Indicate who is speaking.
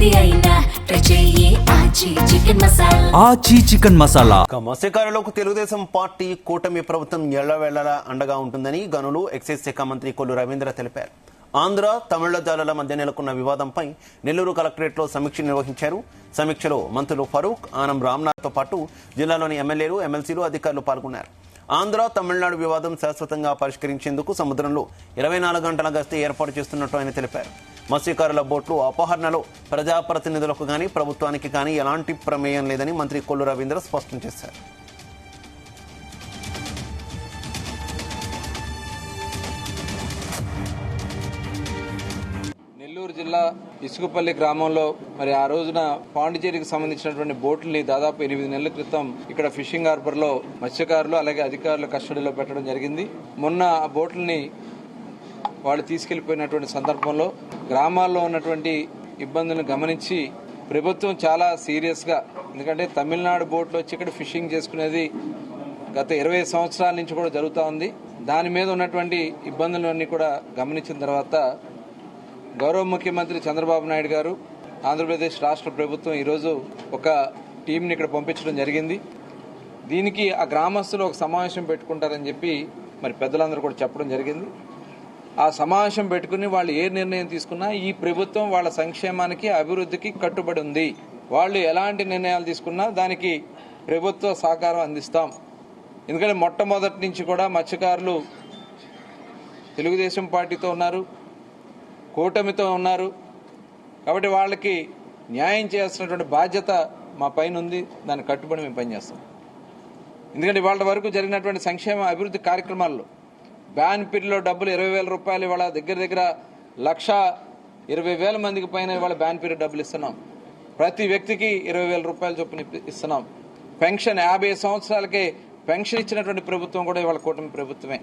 Speaker 1: ఏది అయినా ట్రై చెయ్యి ఆచి చికెన్ మసాలా.
Speaker 2: మత్స్యకారులకు తెలుగుదేశం పార్టీ కూటమి ప్రభుత్వం ఎల్లవేళలా అండగా ఉంటుందని గనులు ఎక్సైజ్ శాఖ మంత్రి కొల్లు రవీంద్ర తెలిపారు. ఆంధ్ర తమిళ జాలల మధ్య నెలకొన్న వివాదంపై నెల్లూరు కలెక్టరేట్లో సమీక్ష నిర్వహించారు. సమీక్షలో మంత్రులు ఫరూక్, ఆనం రామ్నాథ్తో పాటు జిల్లాలోని ఎమ్మెల్యేలు, ఎమ్మెల్సీలు, అధికారులు పాల్గొన్నారు. ఆంధ్ర తమిళనాడు వివాదం శాశ్వతంగా పరిష్కరించేందుకు సముద్రంలో 24 గంటల గస్తీ ఏర్పాటు చేస్తున్నట్టు ఆయన తెలిపారు. మత్స్యకారుల బోట్లు అపహరణలో ప్రజాప్రతినిధులకు కానీ ప్రభుత్వానికి కానీ ఎలాంటి ప్రమేయం లేదని మంత్రి కొల్లు రవీంద్ర స్పష్టం చేశారు.
Speaker 3: నెల్లూరు జిల్లా ఇసుకపల్లి గ్రామంలో మరి ఆ రోజున పాండిచేరికి సంబంధించినటువంటి బోట్లని దాదాపు 8 నెలల క్రితం ఇక్కడ ఫిషింగ్ హార్బర్ లో మత్స్యకారులు అలాగే అధికారుల కస్టడీలో పెట్టడం జరిగింది. మొన్న ఆ బోట్లని వాళ్ళు తీసుకెళ్లిపోయినటువంటి సందర్భంలో గ్రామాల్లో ఉన్నటువంటి ఇబ్బందులను గమనించి ప్రభుత్వం చాలా సీరియస్ గా, ఎందుకంటే తమిళనాడు బోట్లు వచ్చి ఇక్కడ ఫిషింగ్ చేసుకునేది గత 20 సంవత్సరాల నుంచి కూడా జరుగుతూ ఉంది. దాని మీద ఉన్నటువంటి ఇబ్బందులన్నీ కూడా గమనించిన తర్వాత గౌరవ ముఖ్యమంత్రి చంద్రబాబు నాయుడు గారు, ఆంధ్రప్రదేశ్ రాష్ట్ర ప్రభుత్వం ఈరోజు ఒక టీంని ఇక్కడ పంపించడం జరిగింది. దీనికి ఆ గ్రామస్తులు ఒక సమావేశం పెట్టుకుంటారని చెప్పి మరి పెద్దలందరూ కూడా చెప్పడం జరిగింది. ఆ సమావేశం పెట్టుకుని వాళ్ళు ఏ నిర్ణయం తీసుకున్నా ఈ ప్రభుత్వం వాళ్ళ సంక్షేమానికి, అభివృద్ధికి కట్టుబడి ఉంది. వాళ్ళు ఎలాంటి నిర్ణయాలు తీసుకున్నా దానికి ప్రభుత్వ సహకారం అందిస్తాం. ఎందుకంటే మొట్టమొదటి నుంచి కూడా మత్స్యకారులు తెలుగుదేశం పార్టీతో ఉన్నారు, కూటమితో ఉన్నారు. కాబట్టి వాళ్ళకి న్యాయం చేయాల్సినటువంటి బాధ్యత మా పైన ఉంది. దానికి కట్టుబడి మేము పనిచేస్తాం. ఎందుకంటే వాళ్ళ వరకు జరిగినటువంటి సంక్షేమ అభివృద్ధి కార్యక్రమాల్లో బ్యాన్ పీరియడ్లో డబ్బులు 20,000 రూపాయలు ఇవాళ దగ్గర 1,20,000 మందికి పైన ఇవాళ బ్యాన్ పీరియడ్ డబ్బులు ఇస్తున్నాం. ప్రతి వ్యక్తికి 20,000 రూపాయల చొప్పున ఇస్తున్నాం. పెన్షన్ 50 సంవత్సరాలకే పెన్షన్ ఇచ్చినటువంటి ప్రభుత్వం కూడా ఇవాళ కూటమి ప్రభుత్వమే.